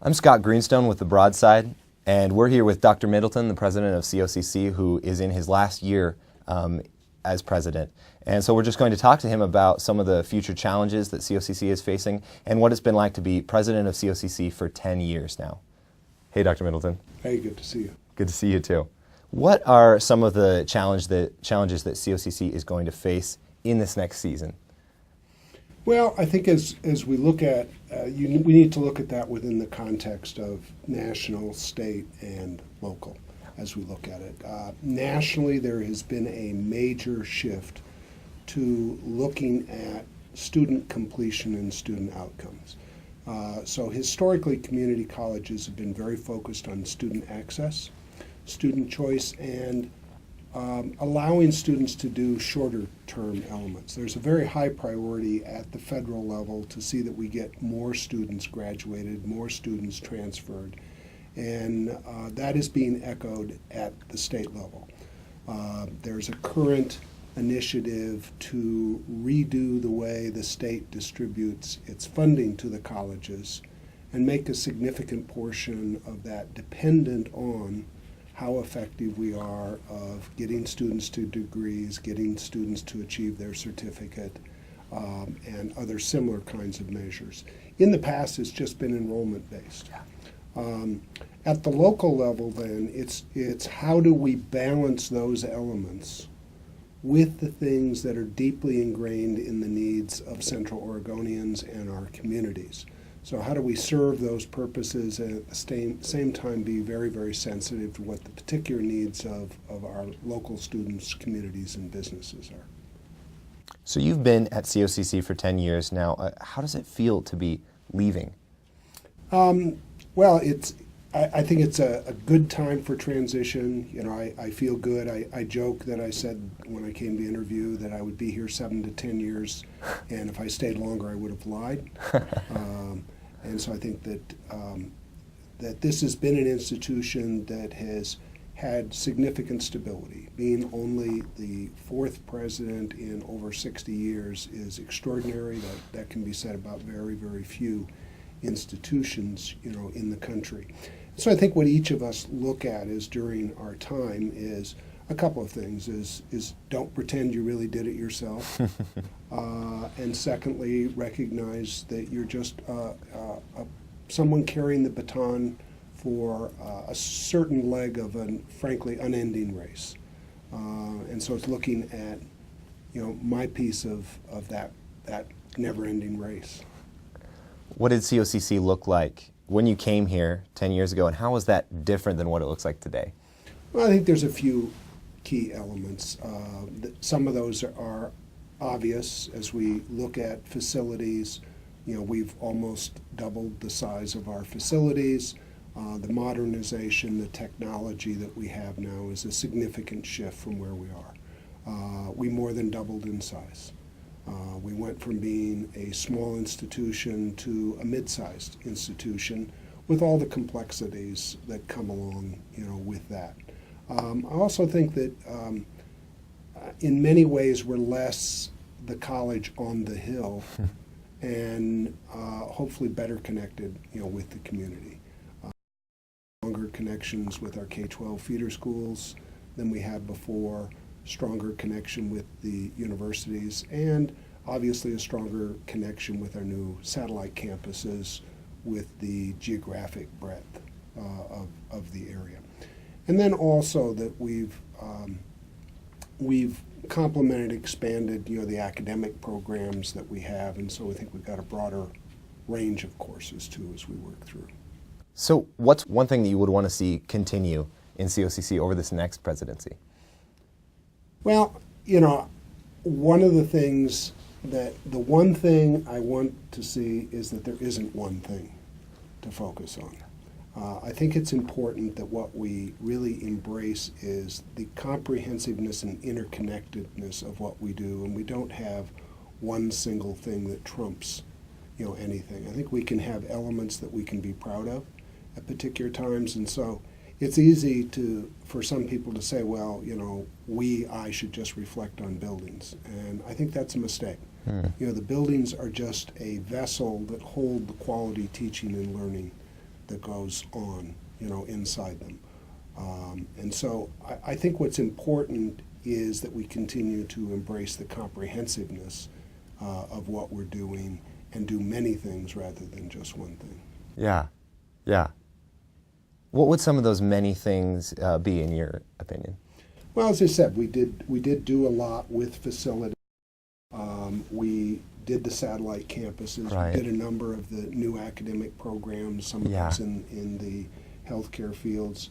I'm Scott Greenstone with the Broadside, and we're here with Dr. Middleton, the president of COCC, who is in his last year as president. And so we're just going to talk to him about some of the future challenges that COCC is facing and what it's been like to be president of COCC for 10 years now. Hey, Dr. Middleton. Hey, good to see you. Good to see you too. What are some of the challenges that COCC is going to face in this next season? Well, I think as we look at, we need to look at that within the context of national, state, and local as we look at it. Nationally, there has been a major shift to looking at student completion and student outcomes. So historically, community colleges have been very focused on student access, student choice, and allowing students to do shorter-term elements. There's a very high priority at the federal level to see that we get more students graduated, more students transferred, and that is being echoed at the state level. There's a current initiative to redo the way the state distributes its funding to the colleges and make a significant portion of that dependent on how effective we are of getting students to degrees, getting students to achieve their certificate, and other similar kinds of measures. In the past, it's just been enrollment-based. At the local level, then, it's how do we balance those elements with the things that are deeply ingrained in the needs of Central Oregonians and our communities. So how do we serve those purposes and at the same time be very, very sensitive to what the particular needs of our local students, communities, and businesses are? So you've been at COCC for 10 years now. How does it feel to be leaving? Well, I think it's a good time for transition. You know, I feel good. I joke that I said when I came to interview that I would be here 7 to 10 years, and if I stayed longer, I would have lied. And so I think that this has been an institution that has had significant stability. Being only the 4th president in over 60 years is extraordinary. That can be said about very, very few institutions, you know, in the country. So I think what each of us look at is during our time is a couple of things, is don't pretend you really did it yourself, and secondly, recognize that you're just someone carrying the baton for a certain leg of a frankly unending race. And so it's looking at, you know, my piece of that never-ending race. What did COCC look like when you came here 10 years ago, and how was that different than what it looks like today? Well, I think there's a few key elements. Some of those are obvious as we look at facilities. You know, we've almost doubled the size of our facilities. The modernization, the technology that we have now is a significant shift from where we are. We more than doubled in size. We went from being a small institution to a mid-sized institution with all the complexities that come along, you know, with that. I also think that in many ways we're less the college on the hill and hopefully better connected, you know, with the community. Stronger connections with our K-12 feeder schools than we had before, stronger connection with the universities, and obviously a stronger connection with our new satellite campuses with the geographic breadth of the area. And then also that we've complemented, expanded, you know, the academic programs that we have, and so I think we've got a broader range of courses too as we work through. So what's one thing that you would want to see continue in COCC over this next presidency? Well, you know, one of the things the one thing I want to see is that there isn't one thing to focus on. I think it's important that what we really embrace is the comprehensiveness and interconnectedness of what we do, and we don't have one single thing that trumps, you know, anything. I think we can have elements that we can be proud of at particular times, and so it's easy for some people to say, well, you know, I should just reflect on buildings, and I think that's a mistake. You know, the buildings are just a vessel that hold the quality teaching and learning that goes on, inside them. And so I think what's important is that we continue to embrace the comprehensiveness of what we're doing and do many things rather than just one thing. Yeah, yeah. What would some of those many things be, in your opinion? Well, as I said, we did do a lot with facilities. We did the satellite campuses. Right. We did a number of the new academic programs, some of those in the healthcare fields.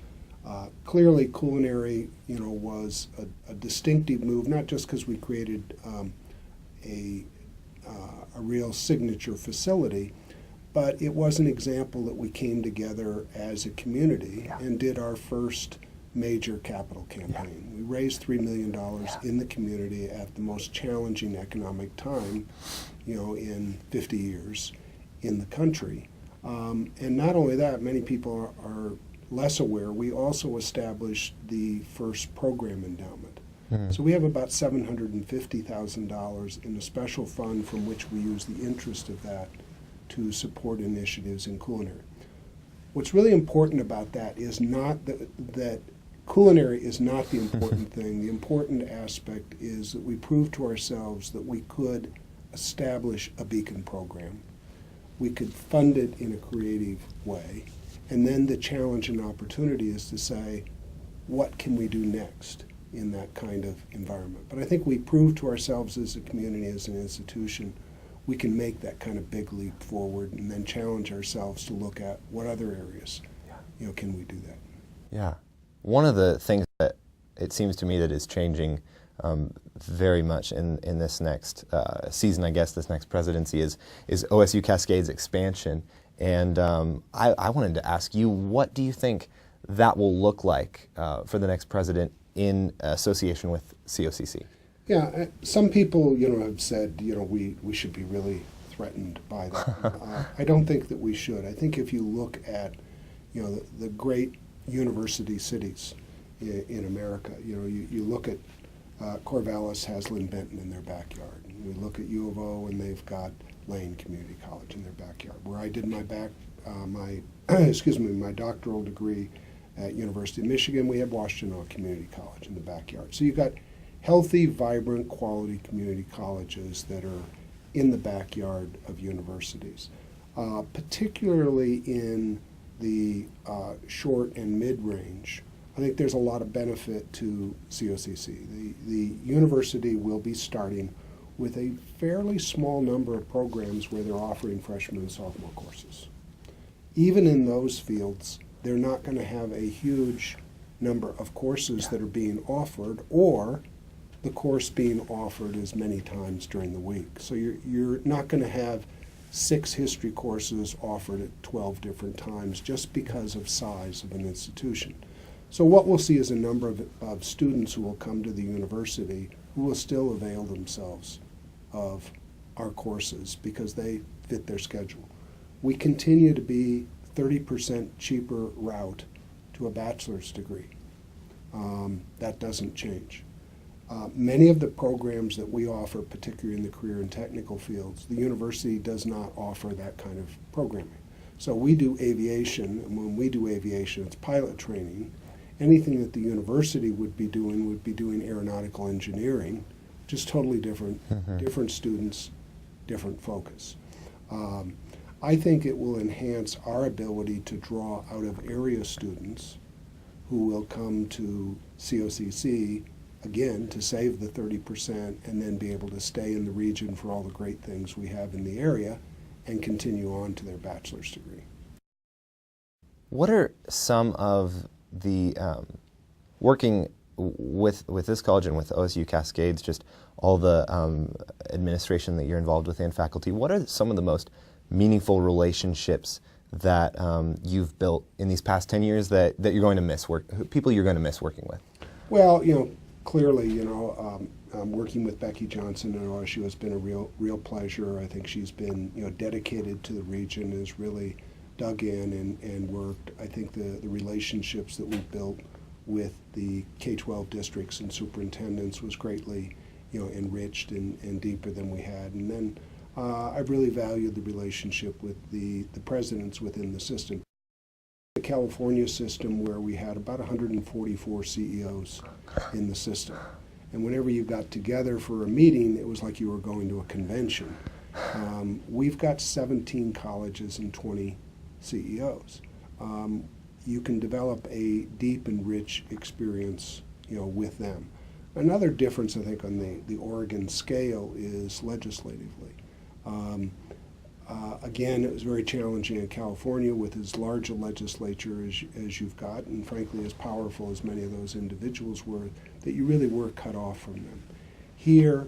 Clearly, culinary, was a distinctive move, not just because we created a real signature facility, but it was an example that we came together as a community and did our first major capital campaign. We raised $3 million in the community at the most challenging economic time, in 50 years in the country. And not only that, many people are less aware, we also established the first program endowment. So we have about $750,000 in a special fund from which we use the interest of that to support initiatives in culinary. What's really important about that is not that culinary is not the important thing. The important aspect is that we proved to ourselves that we could establish a beacon program. We could fund it in a creative way. And then the challenge and opportunity is to say, what can we do next in that kind of environment? But I think we proved to ourselves as a community, as an institution, we can make that kind of big leap forward and then challenge ourselves to look at what other areas, can we do that? Yeah. One of the things that it seems to me that is changing very much in this next season, I guess, this next presidency is OSU Cascades Expansion. And I wanted to ask you, what do you think that will look like for the next president in association with COCC? Yeah, some people, have said, we should be really threatened by that. I don't think that we should. I think if you look at, the great university cities in America, you look at Corvallis has Lynn Benton in their backyard. We look at U of O and they've got Lane Community College in their backyard. Where I did my my doctoral degree at University of Michigan, we have Washtenaw Community College in the backyard. So you've got healthy, vibrant, quality community colleges that are in the backyard of universities, particularly in the short and mid-range. I think there's a lot of benefit to COCC. The university will be starting with a fairly small number of programs where they're offering freshman and sophomore courses. Even in those fields, they're not going to have a huge number of courses that are being offered, or the course being offered as many times during the week. So you're not going to have 6 history courses offered at 12 different times just because of size of an institution. So what we'll see is a number of students who will come to the university who will still avail themselves of our courses because they fit their schedule. We continue to be 30% cheaper route to a bachelor's degree. That doesn't change. Many of the programs that we offer, particularly in the career and technical fields, the university does not offer that kind of programming. So we do aviation, and when we do aviation, it's pilot training. Anything that the university would be doing aeronautical engineering, just totally different, different students, different focus. I think it will enhance our ability to draw out of area students who will come to COCC, again, to save the 30% and then be able to stay in the region for all the great things we have in the area and continue on to their bachelor's degree. What are some of the, working with this college and with OSU Cascades, just all the administration that you're involved with and faculty, what are some of the most meaningful relationships that you've built in these past 10 years that you're going to miss, people you're going to miss working with? Well, clearly, working with Becky Johnson at OSU has been a real pleasure. I think she's been, dedicated to the region, has really dug in and worked. I think the relationships that we've built with the K-12 districts and superintendents was greatly, enriched and deeper than we had. And then I've really valued the relationship with the presidents within the system. California system where we had about 144 CEOs in the system. And whenever you got together for a meeting, it was like you were going to a convention. We've got 17 colleges and 20 CEOs. You can develop a deep and rich experience, with them. Another difference, I think, on the Oregon scale is legislatively. Again, it was very challenging in California with as large a legislature as you've got, and frankly as powerful as many of those individuals were, that you really were cut off from them. Here,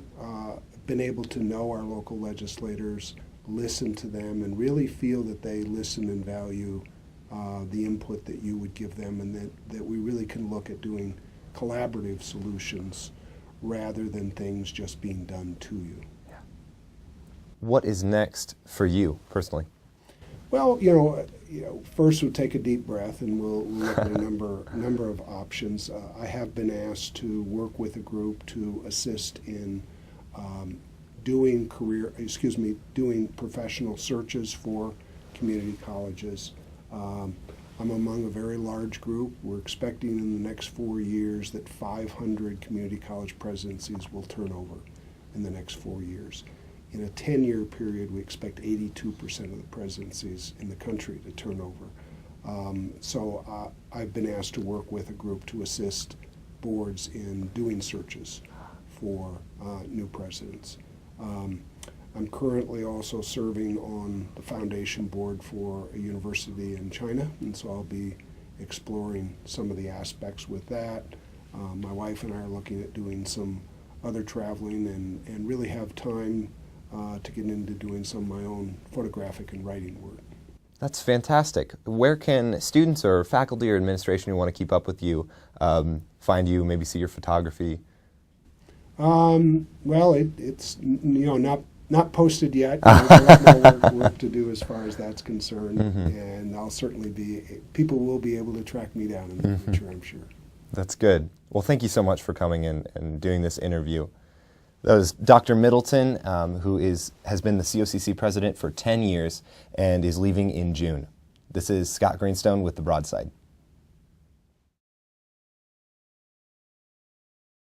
been able to know our local legislators, listen to them, and really feel that they listen and value the input that you would give them, and that we really can look at doing collaborative solutions rather than things just being done to you. What is next for you personally? Well, first we'll take a deep breath and we'll look at a number of options. I have been asked to work with a group to assist in doing professional searches for community colleges. I'm among a very large group. We're expecting in the next 4 years that 500 community college presidencies will turn over in the next 4 years. In a 10-year period, we expect 82% of the presidencies in the country to turn over. So I've been asked to work with a group to assist boards in doing searches for new presidents. I'm currently also serving on the foundation board for a university in China, and so I'll be exploring some of the aspects with that. My wife and I are looking at doing some other traveling and really have time to get into doing some of my own photographic and writing work. That's fantastic. Where can students or faculty or administration who want to keep up with you find you, maybe see your photography? Well, it's not posted yet. There's a lot more work to do as far as that's concerned, and I'll certainly people will be able to track me down in the future, I'm sure. That's good. Well, thank you so much for coming in and doing this interview. That was Dr. Middleton, who has been the COCC president for 10 years and is leaving in June. This is Scott Greenstone with The Broadside.